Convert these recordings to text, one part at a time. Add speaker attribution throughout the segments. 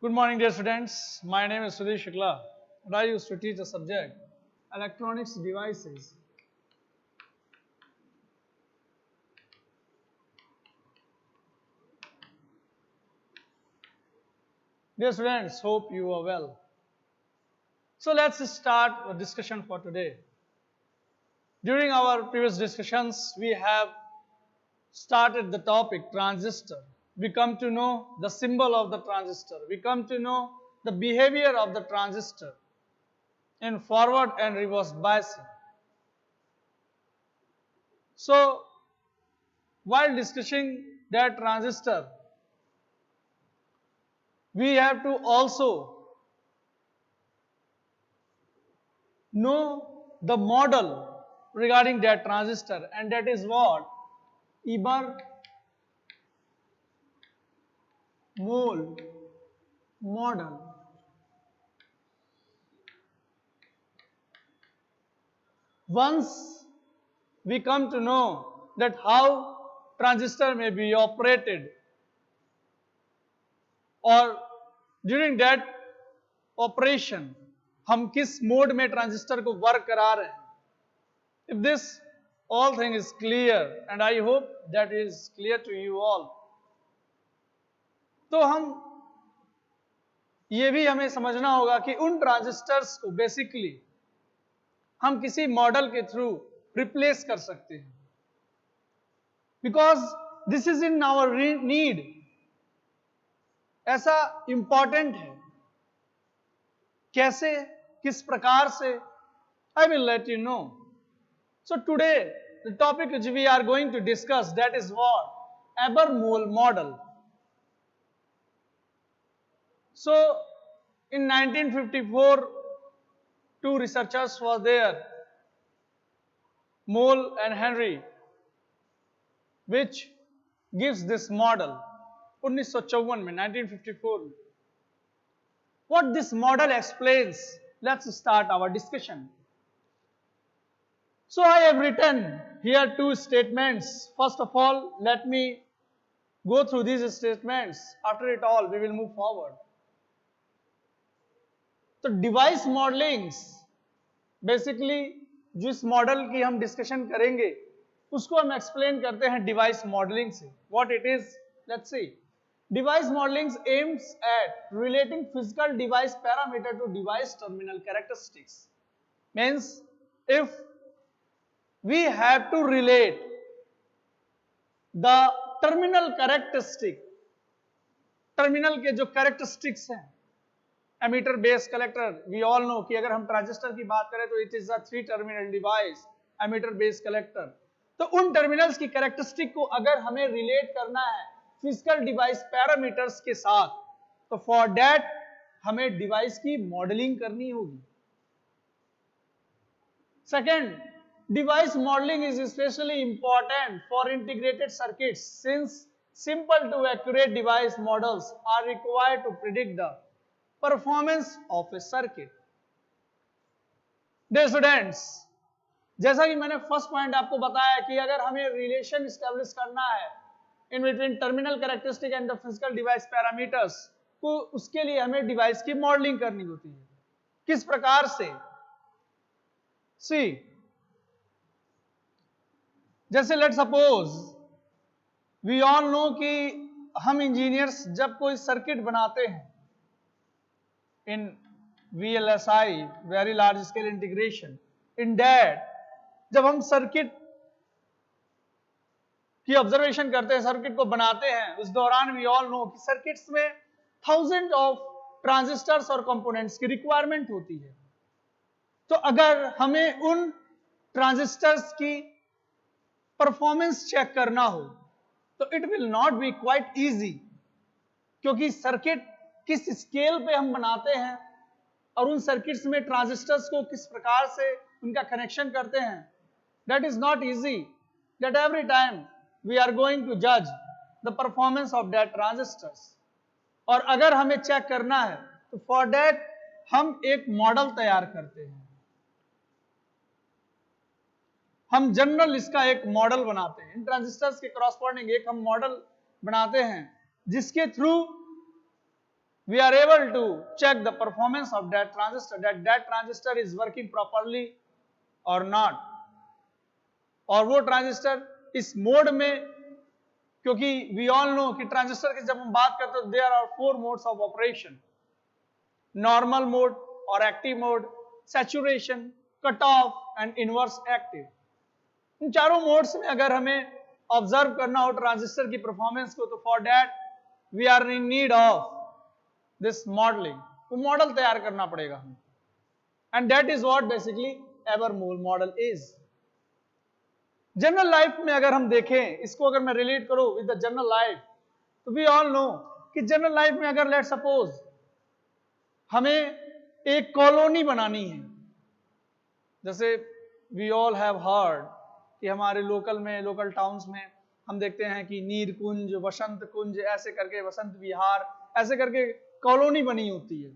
Speaker 1: Good morning, dear students. My name is Sudhir Shukla, and I used to teach the subject Electronics Devices. Dear students, hope you are well. So let's start our discussion for today. During our previous discussions, we have started the topic transistor. We come to know the symbol of the transistor. We come to know the behavior of the transistor in forward and reverse biasing. So, while discussing that transistor, we have to also know the model regarding that transistor, and that is what Eber-Moll model. Once we come to know that how transistor may be operated, और during that operation हम किस mode में transistor को work करा रहे हैं. If this all thing is clear, and I hope that is clear to you all, तो हम ये भी हमें समझना होगा कि उन ट्रांजिस्टर्स को बेसिकली हम किसी मॉडल के थ्रू रिप्लेस कर सकते हैं, because this is in our need. ऐसा इंपॉर्टेंट है. कैसे, किस प्रकार से, I will let you know. So today the topic which we are going to discuss, that is what Eber-Moll model. So in 1954 two researchers were there, Moll and Henry, which gives this model. 1954 में 1954 में. What this model explains, let's start our discussion. So I have written here two statements. First of all, let me go through these statements. After it all, we will move forward. तो device modellings basically जिस model की हम discussion करेंगे उसको हम explain करते हैं device modelling से. What it is, let's see. Device modelling aims at relating physical device parameter to device terminal characteristics. Means if we have to relate the terminal characteristic, terminal के जो characteristics हैं, emitter base collector. We all know कि अगर हम transistor की बात करें तो it is a 3 terminal device, emitter base collector. तो उन टर्मिनल्स की कैरेक्टरिस्टिक को अगर हमें रिलेट करना है फिजिकल डिवाइस पैरामीटर्स के साथ, तो फॉर दैट हमें डिवाइस की मॉडलिंग करनी होगी. Second, device modeling is especially important for integrated circuits since simple to accurate device models are required to predict the performance of a circuit. Dear students, जैसा कि मैंने फर्स्ट पॉइंट आपको बताया कि अगर हमें रिलेशन एस्टेब्लिश करना है in between terminal characteristic and the physical device parameters, तो उसके लिए हमें डिवाइस की मॉडलिंग करनी होती है. किस प्रकार से? सी, जैसे let suppose we all know कि हम इंजीनियर्स जब कोई सर्किट बनाते हैं in VLSI, very large scale integration, in that जब हम सर्किट की ऑब्जर्वेशन करते हैं, सर्किट को बनाते हैं, उस दौरान वी ऑल नो कि सर्किट्स में थाउजेंड ऑफ ट्रांजिस्टर्स और कंपोनेंट्स की रिक्वायरमेंट होती है. तो अगर हमें उन ट्रांजिस्टर्स की परफॉर्मेंस चेक करना हो तो it will not be quite easy, क्योंकि सर्किट किस स्केल पे हम बनाते हैं और उन सर्किट्स में ट्रांजिस्टर्स को किस प्रकार से उनका कनेक्शन करते हैं, that is not easy. That every time we are going to जज the performance of that transistors. और अगर हमें चेक करना है तो फॉर दैट हम एक मॉडल तैयार करते हैं. हम जनरल इसका एक मॉडल बनाते हैं, इन ट्रांजिस्टर्स के कॉरस्पॉन्डिंग एक हम मॉडल बनाते हैं जिसके through we are able to check the performance of that transistor, that transistor is working properly or not, और वो ट्रांजिस्टर इस मोड में, क्योंकि वी ऑल नो कि ट्रांजिस्टर की जब हम बात करते हैं there are 4 modes of operation, normal mode और active mode, saturation, cut off and inverse active. इन चारों मोड्स में अगर हमें ऑब्जर्व करना हो ट्रांजिस्टर की परफॉर्मेंस को, तो for that we are in need of this modelling, वो मॉडल तैयार करना पड़ेगा हमें, and that is what basically Ebers Moll model is. General life में अगर हम देखें इसको, अगर मैं रिलेट करूं विद द जनरल लाइफ, तो वी ऑल नो कि जनरल लाइफ में अगर लेट सपोज हमें एक कॉलोनी बनानी है, जैसे वी ऑल हैव हर्ड कि हमारे लोकल में, लोकल टाउन्स में हम देखते हैं कि नीर कुंज, वसंत कुंज, ऐसे करके वसंत विहार, ऐसे करके कॉलोनी बनी होती है,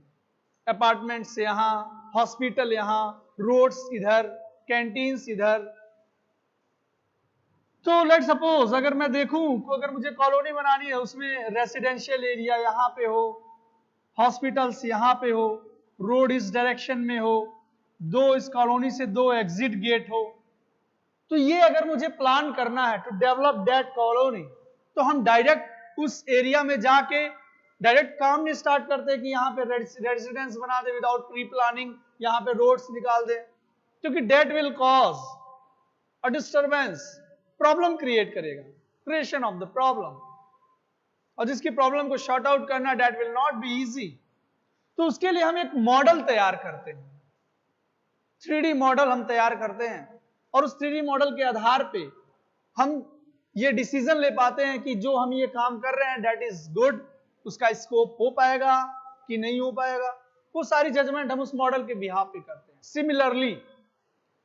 Speaker 1: अपार्टमेंट्स यहाँ, हॉस्पिटल यहाँ, रोड्स इधर, कैंटीन्स इधर। तो लेट सपोज अगर मैं देखूं कि अगर मुझे कॉलोनी बनानी है, उसमें रेसिडेंशियल एरिया यहाँ पे हो, हॉस्पिटल्स यहाँ पे हो, रोड इस डायरेक्शन में हो, इस कॉलोनी से 2 एग्जिट गेट हो, तो ये अगर मुझे प्लान करना है टू डेवलप दैट कॉलोनी, तो हम डायरेक्ट उस एरिया में जाके डायरेक्ट काम नहीं स्टार्ट करते कि यहाँ पे रेसिडेंस बना दे विदाउट प्री प्लानिंग, यहाँ पे रोड्स निकाल दे, क्योंकि that will cause a disturbance, problem create करेगा, क्रिएशन ऑफ द प्रॉब्लम, और जिसकी प्रॉब्लम को शॉर्ट आउट करना that will not be easy. तो उसके लिए हम एक मॉडल तैयार करते हैं, 3D मॉडल हम तैयार करते हैं, और उस 3D मॉडल के आधार पे हम ये डिसीजन ले पाते हैं कि जो हम ये काम कर रहे हैं दैट इज गुड, उसका स्कोप हो पाएगा कि नहीं हो पाएगा, वो सारी जजमेंट हम उस मॉडल के बिहाफ पे करते हैं।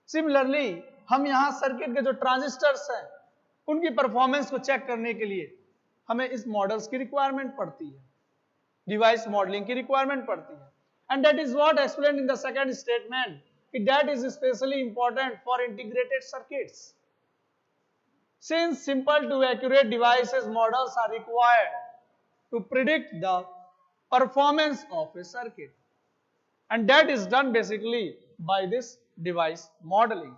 Speaker 1: सिमिलरली हम यहाँ सर्किट के जो ट्रांजिस्टर्स हैं उनकी परफॉर्मेंस को चेक करने के लिए हमें इस मॉडल्स की रिक्वायरमेंट पड़ती है, डिवाइस मॉडलिंग की रिक्वायरमेंट पड़ती है, and that is what explained in the second statement, that is especially important for integrated circuits, since simple to accurate devices models are required to predict the performance of a circuit, and that is done basically by this device modeling।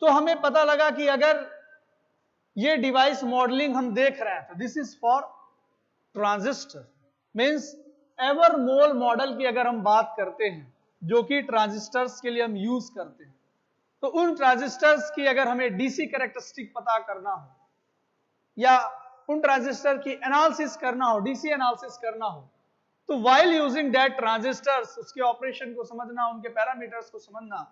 Speaker 1: तो हमें पता लगा कि अगर ये device modelling हम देख रहे हैं तो this is for transistor, means Ebers Moll model की अगर हम बात करते हैं जो कि ट्रांजिस्टर्स के लिए हम यूज करते हैं, तो उन ट्रांजिस्टर्स की अगर हमें डीसी कैरेक्टरिस्टिक पता करना हो या उन ट्रांजिस्टर की एनालिसिस करना हो, डीसी एनालिसिस करना हो, तो व्हाइल यूजिंग दैट ट्रांजिस्टर्स, उसके ऑपरेशन को समझना, उनके पैरामीटर्स को समझना,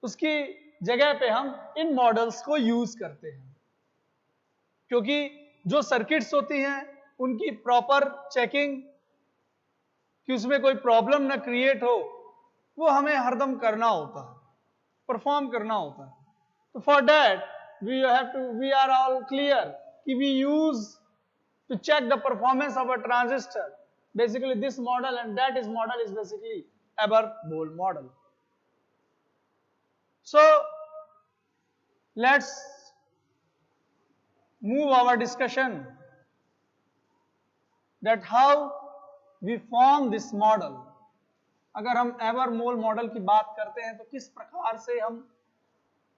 Speaker 1: उसकी जगह पे हम इन मॉडल्स को यूज करते हैं, क्योंकि जो सर्किट्स होती हैं उनकी प्रॉपर चेकिंग कि उसमें कोई प्रॉब्लम ना क्रिएट हो, वो हमें हरदम करना होता है, परफॉर्म करना होता है। तो for that we are all clear कि we use to check the performance of a transistor basically this model, and that is model is basically Ebers Moll model. So let's move our discussion that how we form this model. अगर हम एवरमोल model की बात करते हैं तो किस प्रकार से हम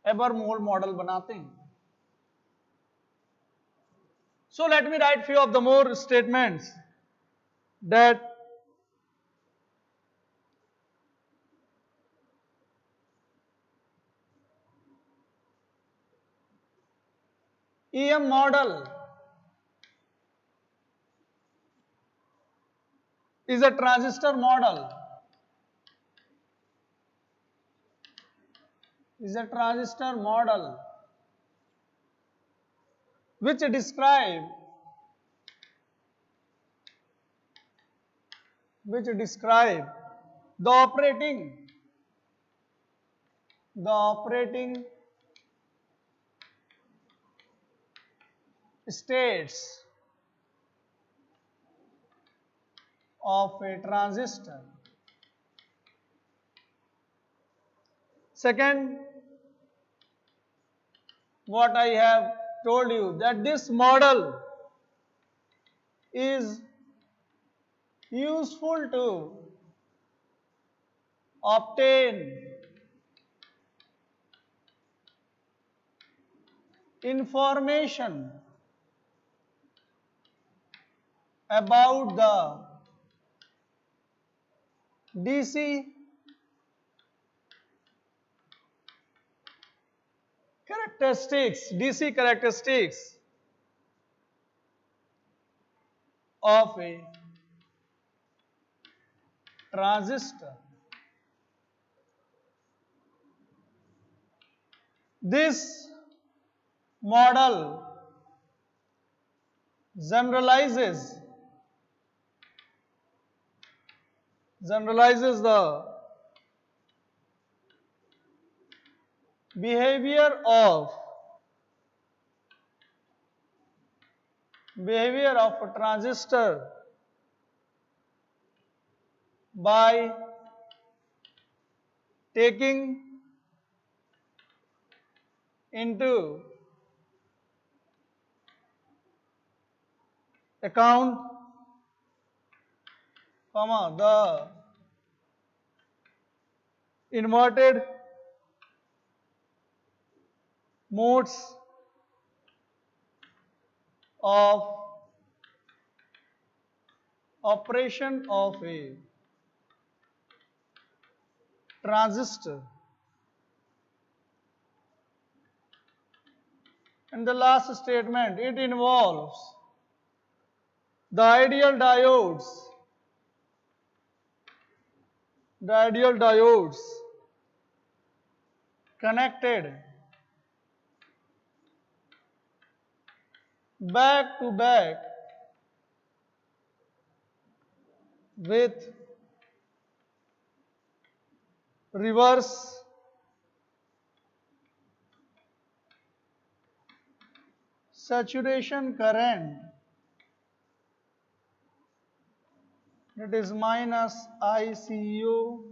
Speaker 1: एवरमोल मॉडल बनाते हैं। So let me right few of the more statements that EM model is a transistor model, which describe the operating states of a transistor. Second, what I have told you that this model is useful to obtain information about the DC characteristics of a transistor. This model generalizes the behavior of a transistor by taking into account, the inverted modes of operation of a transistor. And the last statement, it involves the ideal diodes connected back to back with reverse saturation current, that is minus ICU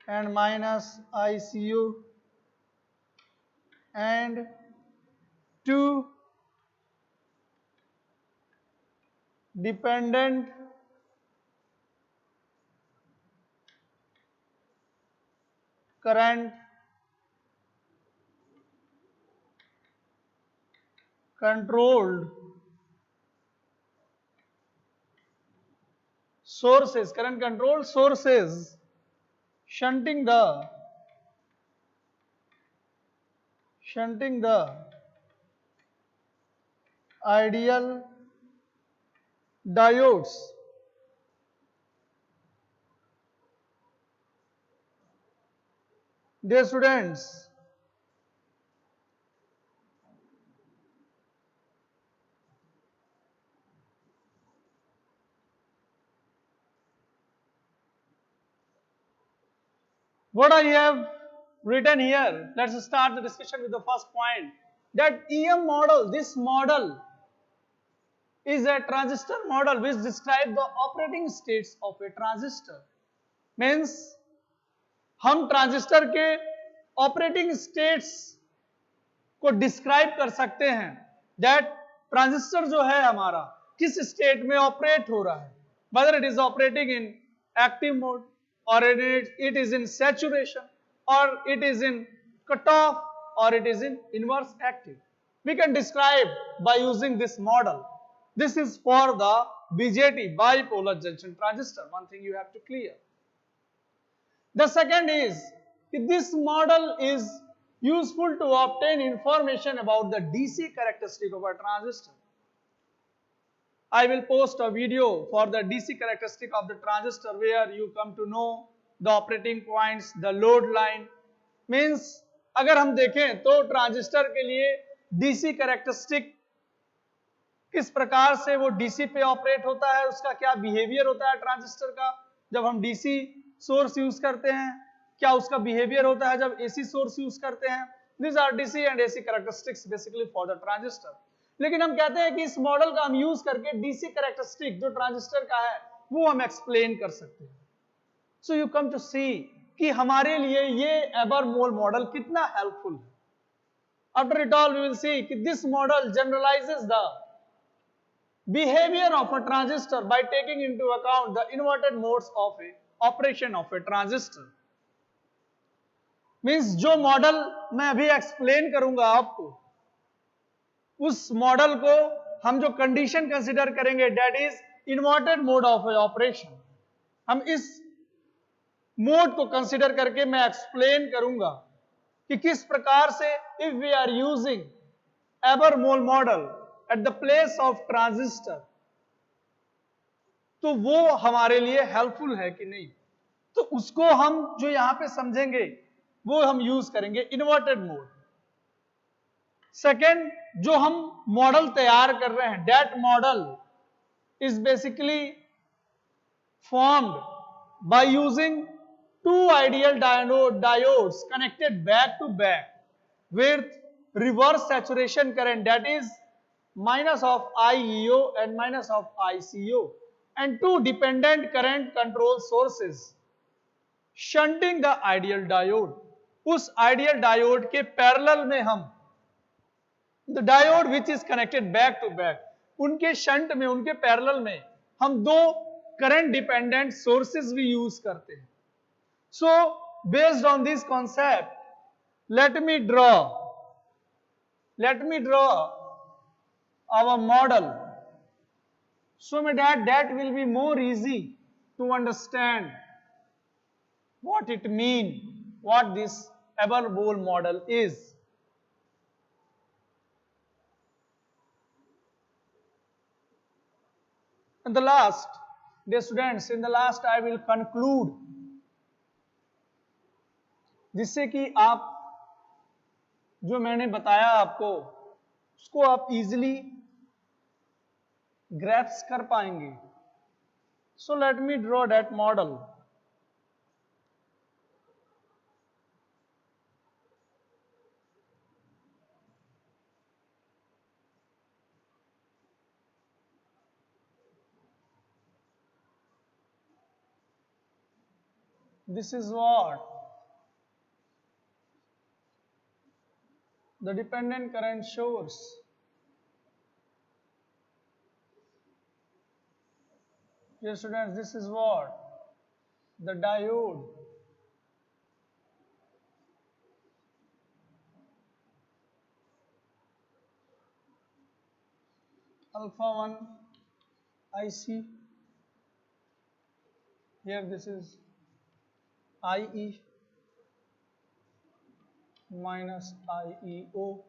Speaker 1: and minus ICU, and 2 dependent current controlled sources, shunting the ideal diodes. Dear students, what I have written here, let's start the discussion with the first point, that EM model, this model is a transistor model which describes the operating states of a transistor. Means हम transistor के operating states को describe कर सकते हैं, that transistor जो है हमारा किस स्टेट में ऑपरेट हो रहा है, whether it is operating in active mode or it is in saturation or it is in cutoff or it is in inverse active. We can describe by using this model. This is for the BJT, bipolar junction transistor. One thing you have to clear. The second is, this model is useful to obtain information about the DC characteristic of a transistor. I will post a video for the DC characteristic of the transistor where you come to know the operating points, the load line. Means अगर हम देखें तो transistor के लिए DC characteristic किस प्रकार से वो DC पे ऑपरेट होता है, उसका क्या बिहेवियर होता है ट्रांजिस्टर का जब हम DC सोर्स यूज करते हैं, क्या उसका बिहेवियर होता है जब AC सोर्स यूज करते हैं. These are DC and AC characteristics basically for the transistor. लेकिन हम कहते हैं कि इस मॉडल का हम यूज करके DC कैरेक्टरिस्टिक जो ट्रांजिस्टर का है वो हम एक्सप्लेन कर सकते हैं. सो यू कम टू सी कि हमारे लिए ये एबरमोल मॉडल कितना हेल्पफुल है. After it all, we will see that this model generalizes the behavior of a transistor by taking into account the inverted modes of a operation of a transistor. Means जो model मैं अभी explain करूंगा आपको, उस model को हम जो condition consider करेंगे that is inverted mode of operation. हम इस मोड को कंसीडर करके मैं एक्सप्लेन करूंगा कि किस प्रकार से if we are using Ebers Moll model at the place of transistor, तो वो हमारे लिए हेल्पफुल है कि नहीं. तो उसको हम जो यहां पे समझेंगे वो हम यूज करेंगे इन्वर्टेड मोड. सेकेंड, जो हम मॉडल तैयार कर रहे हैं, that model is basically formed by using two ideal diodes connected back to back with reverse saturation current, that is minus of IEO and minus of ICO, and two dependent current control sources shunting the ideal diode. उस ideal diode के parallel में हम the diode which is connected back to back, उनके shunt में, उनके parallel में हम दो करंट डिपेंडेंट सोर्सेज भी यूज करते हैं. So, based on this concept, let me draw our model so that will be more easy to understand what it means, what this Eberbol model is. And the last, dear students, in the last I will conclude, जिससे कि आप जो मैंने बताया आपको उसको आप easily grasps कर पाएंगे. So let me draw that model. This is what the dependent current shows. Dear students, this is what the diode alpha 1 IC. Here this is IE minus IEO.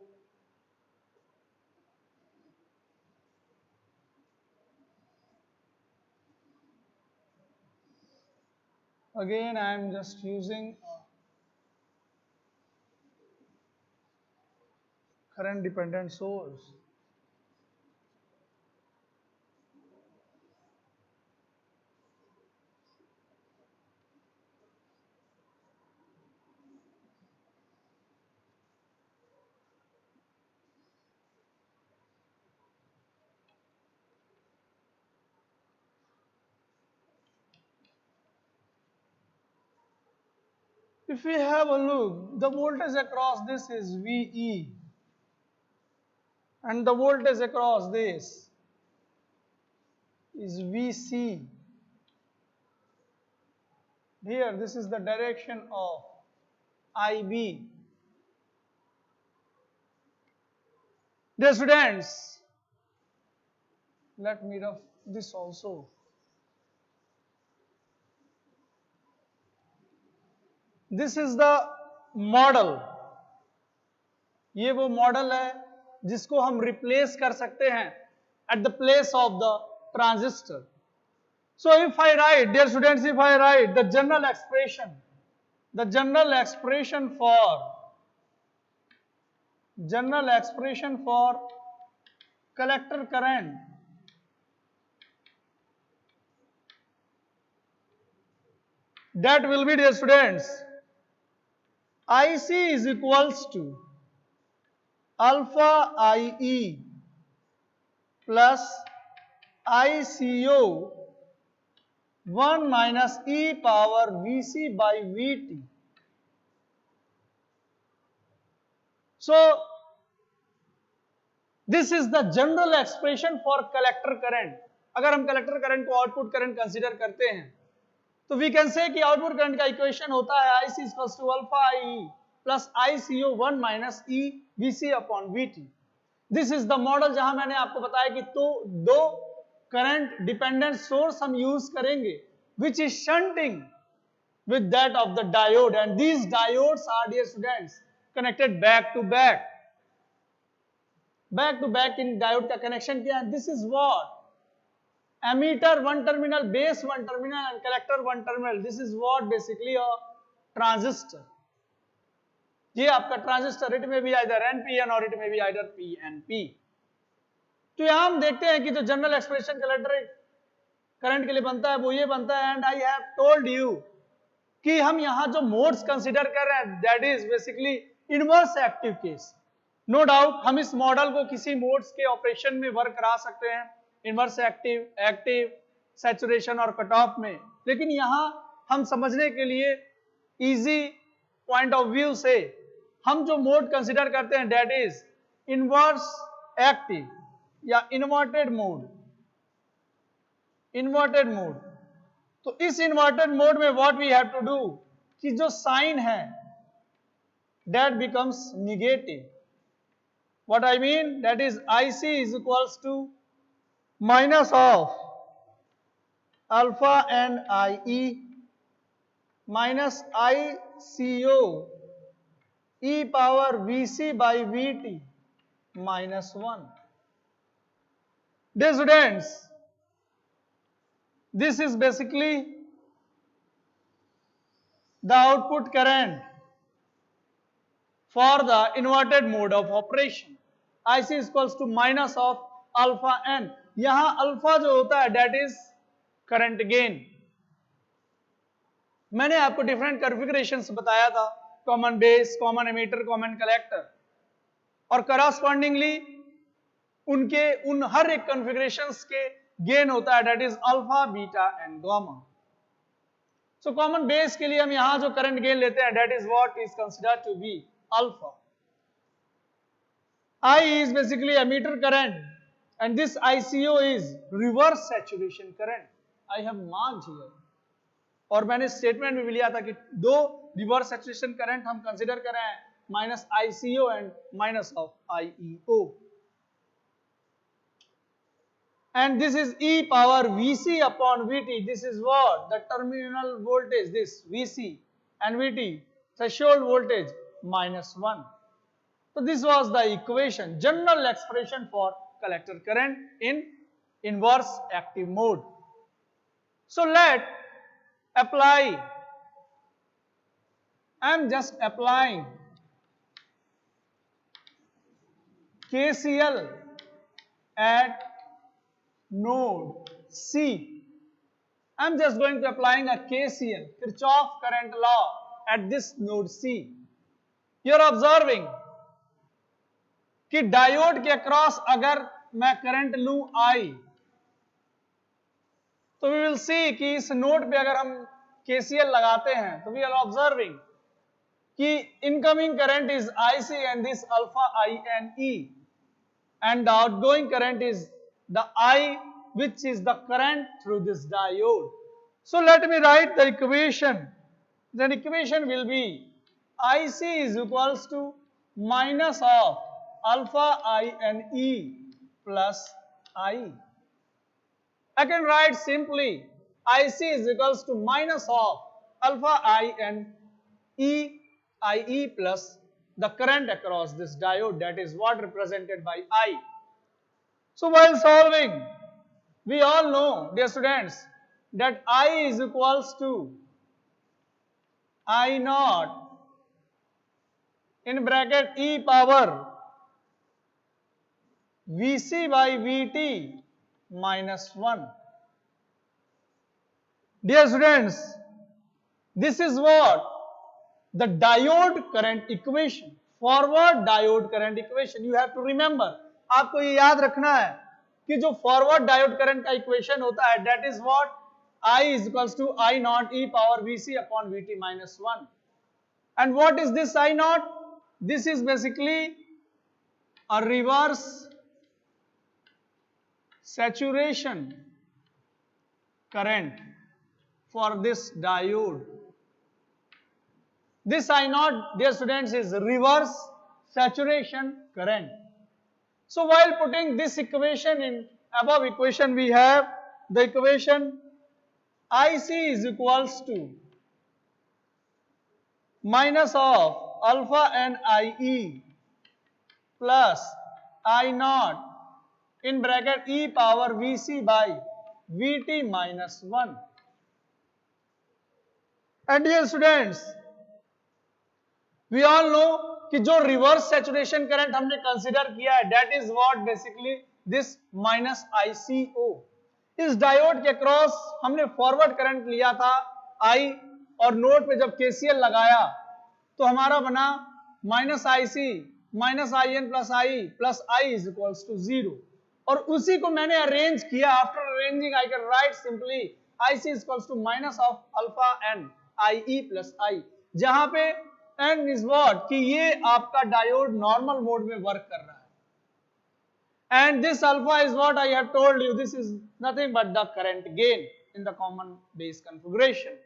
Speaker 1: Again, I am just using current dependent source. If we have a look, the voltage across this is VE and the voltage across this is VC. Here this is the direction of IB. Dear students, let me rough this also. This is the model. ये वो model है जिसको हम replace कर सकते हैं at the place of the transistor. So if I write, dear students, if I write the general expression for collector current, that will be, dear students, IC is equals to alpha IE plus ICO 1 minus e power VC by VT. So this is the general expression for collector current. अगर हम collector current को output current consider करते हैं तो we can say कि output current का equation होता है IC equals to alpha IE plus ICO 1 minus E VC upon VT. This is the model जहां मैंने आपको बताया कि तो दो करंट डिपेंडेंट सोर्स हम यूज करेंगे which is shunting with that of the diode, and these diodes are, dear students, connected back to back. Back to back in diode का connection क्या है? This is what emitter one terminal, base one terminal and collector one terminal. This is what basically a transistor. ये आपका transistor, it में भी either NPN और it में भी आइदर PNP. तो यहां हम देखते हैं कि जो जनरल एक्सप्रेशन कलेक्टर करंट के लिए बनता है वो ये बनता है, and I have told you कि हम यहां जो मोड्स कंसीडर कर रहे हैं that is basically inverse active case. No doubt हम इस मॉडल को किसी मोड्स के ऑपरेशन में वर्क करा सकते हैं, इनवर्स एक्टिव, एक्टिव, सैचुरेशन और कट ऑफ में, लेकिन यहां हम समझने के लिए इजी पॉइंट ऑफ व्यू से हम जो मोड कंसीडर करते हैं दैट इज इनवर्स एक्टिव या इन्वर्टेड मोड. Inverted mode. तो इस इन्वर्टेड मोड में what we have to do कि जो साइन है that becomes negative. What I mean that is IC is equals to minus of alpha N IE minus ICO e power VC by VT minus 1. Dear students, this is basically the output current for the inverted mode of operation. IC is equals to minus of alpha n. यहां alpha जो होता है that is current gain. मैंने आपको different configurations बताया था, common base, common emitter, common collector, और correspondingly उनके उन हर एक कॉन्फ़िगरेशंस के गेन होता है that is alpha, beta and gamma. So common base के लिए हम यहां जो करंट गेन लेते हैं that is what is considered to be alpha. I is basically emitter current and this ICO is reverse saturation current. I have marked here. और मैंने statement में भी लिया था कि दो रिवर्स सैचुरेशन करंट हम कंसीडर कर रहे हैं, minus ICO and minus of IEO. And this is E power VC upon VT. This is what the terminal voltage, this VC and VT, threshold voltage minus 1. So this was the equation, general expression for collector current in inverse active mode. So let apply. I am just applying KCL at node C. I am just going to applying a KCL, Kirchhoff current law, at this node C. You are observing कि diode के across अगर मैं current लूं I, तो we will see कि इस node पे अगर हम KCL लगाते हैं तो वी आर ऑब्जर्विंग कि incoming current is IC and this alpha INE and the outgoing current is the I, which is the current through this diode. So let me write the equation. Then equation will be IC is equals to minus of alpha INE plus I. I can write simply IC is equals to minus of alpha INE IE plus the current across this diode, that is what represented by I. So while solving, we all know, dear students, that I is equals to I naught in bracket E power VC by VT minus 1. Dear students, this is what the diode current equation, forward diode current equation. You have to remember, आपको ये याद रखना है कि जो forward diode current का equation होता है that is what I is equals to I naught E power VC upon VT minus 1. And what is this I naught? This is basically a reverse saturation current for this diode. This I naught, dear students, is reverse saturation current. So while putting this equation in above equation, we have the equation IC is equals to minus of alpha and IE plus I naught in bracket e power Vc by Vt minus 1. And dear students, we all know कि जो reverse saturation current हमने consider किया है, that is what basically this minus ICO. इस diode के cross हमने forward current लिया था I, और नोड पे जब KCL लगाया तो हमारा बना minus IC minus IN plus I plus I is equals to 0. और उसी को मैंने अरेंज किया. After arranging I can write simply IC is equals to minus of alpha N IE plus I, जहां पे एंड इज व्हाट कि ये आपका डायोड नॉर्मल मोड में वर्क कर रहा है. And this alpha is what I have told you, this is nothing but the current gain in the common base configuration.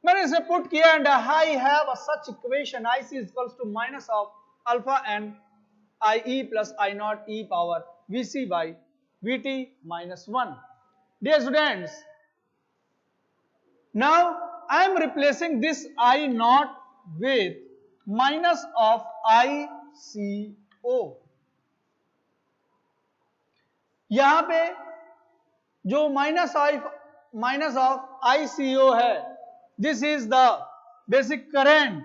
Speaker 1: मैंने इसे पुट किया and I have a such equation IC is equals to minus of alpha and IE plus I naught e power Vc by Vt minus 1. Dear students, now I am replacing this I naught with minus of ICO. यहां पे जो minus of ICO है, this is the basic current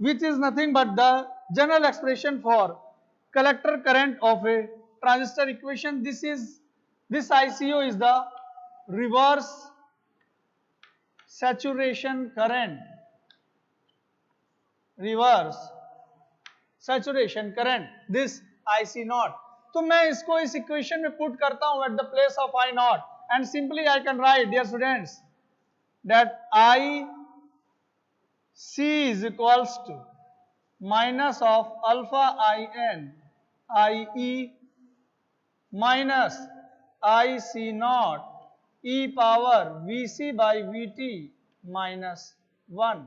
Speaker 1: which is nothing but the general expression for collector current of a transistor equation. This ICO is the reverse saturation current, reverse saturation current, this IC naught. तो मैं इसको इस equation में put करता हूं at the place of I naught, and simply I can write, dear students, that IC is equals to minus of alpha IN IE minus IC naught e power Vc by Vt minus 1.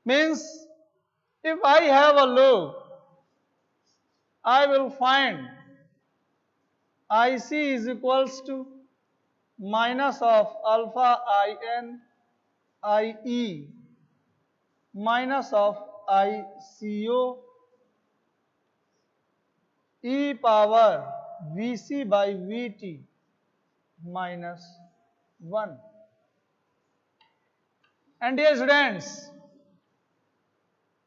Speaker 1: Means if I have a loop, I will find IC is equals to minus of alpha IN IE minus of ICO e power Vc by Vt minus 1. And dear students,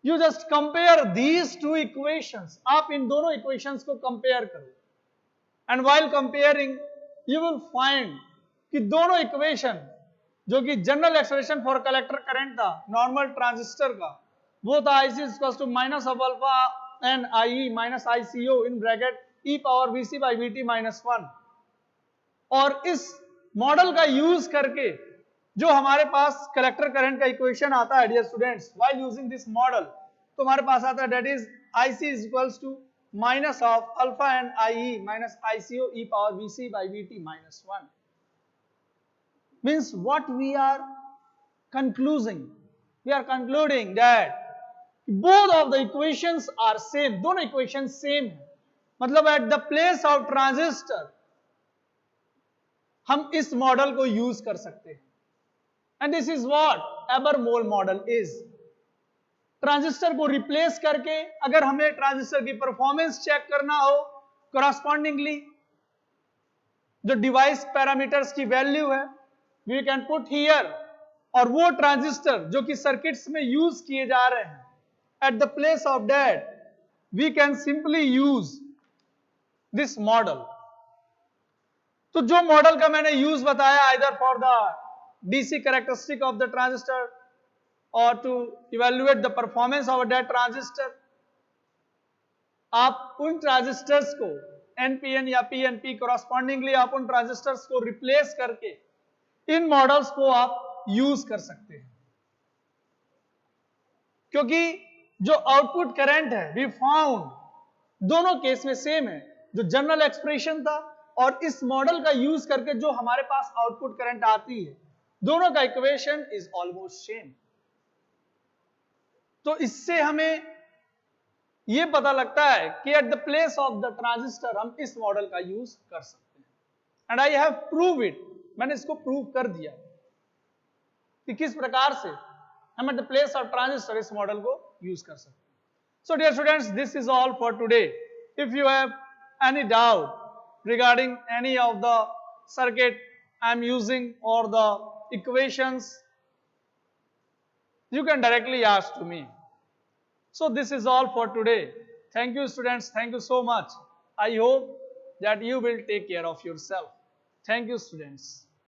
Speaker 1: you just compare these two equations. आप इन दोनों equations को compare करो, and while comparing you will find कि दोनों equation जो कि general expression for collector current था normal transistor का, वो था IC is equal to minus of alpha and IE minus ICO in bracket e power Vc by Vt minus 1. और इस मॉडल का यूज करके जो हमारे पास कलेक्टर करंट का इक्वेशन आता है, dear students, while using this model, तो हमारे पास आता है that is IC is equals to minus of alpha and IE minus ICO e power Vc by Vt minus 1. Means what we are concluding? We are concluding that both of the equations are same. दोनों equations same है. मतलब at the place of transistor हम इस model को use कर सकते हैं. And this is what Eber-Moll model is. Transistor को रिप्लेस करके अगर हमें ट्रांजिस्टर की परफॉर्मेंस चेक करना हो, correspondingly जो डिवाइस पैरामीटर्स की वैल्यू है we can put here, और वो ट्रांजिस्टर जो कि सर्किट्स में यूज किए जा रहे हैं, at the place of that we can simply use this model. तो जो मॉडल का मैंने यूज बताया, either for the DC characteristic of the transistor or to evaluate the performance of that transistor, आप उन ट्रांजिस्टर्स को NPN या PNP correspondingly आप उन ट्रांजिस्टर्स को रिप्लेस करके इन मॉडल्स को आप यूज कर सकते हैं. क्योंकि जो आउटपुट करंट है वी फाउंड दोनों केस में सेम है, जो जनरल एक्सप्रेशन था और इस मॉडल का यूज करके जो हमारे पास आउटपुट करंट आती है, दोनों का इक्वेशन इज ऑलमोस्ट सेम। तो इससे हमें यह पता लगता है कि eight the place of the transistor हम इस मॉडल का यूज कर सकते हैं। And I have prove it, मैंने इसको प्रूव कर दिया कि किस प्रकार से हम eight the place of transistor इस मॉडल को यूज कर सकते हैं। So dear students, this is all for today. If you have any doubt regarding any of the circuit I am using or the equations, you can directly ask to me. So this is all for today. Thank you students, thank you so much. I hope that you will take care of yourself. Thank you students.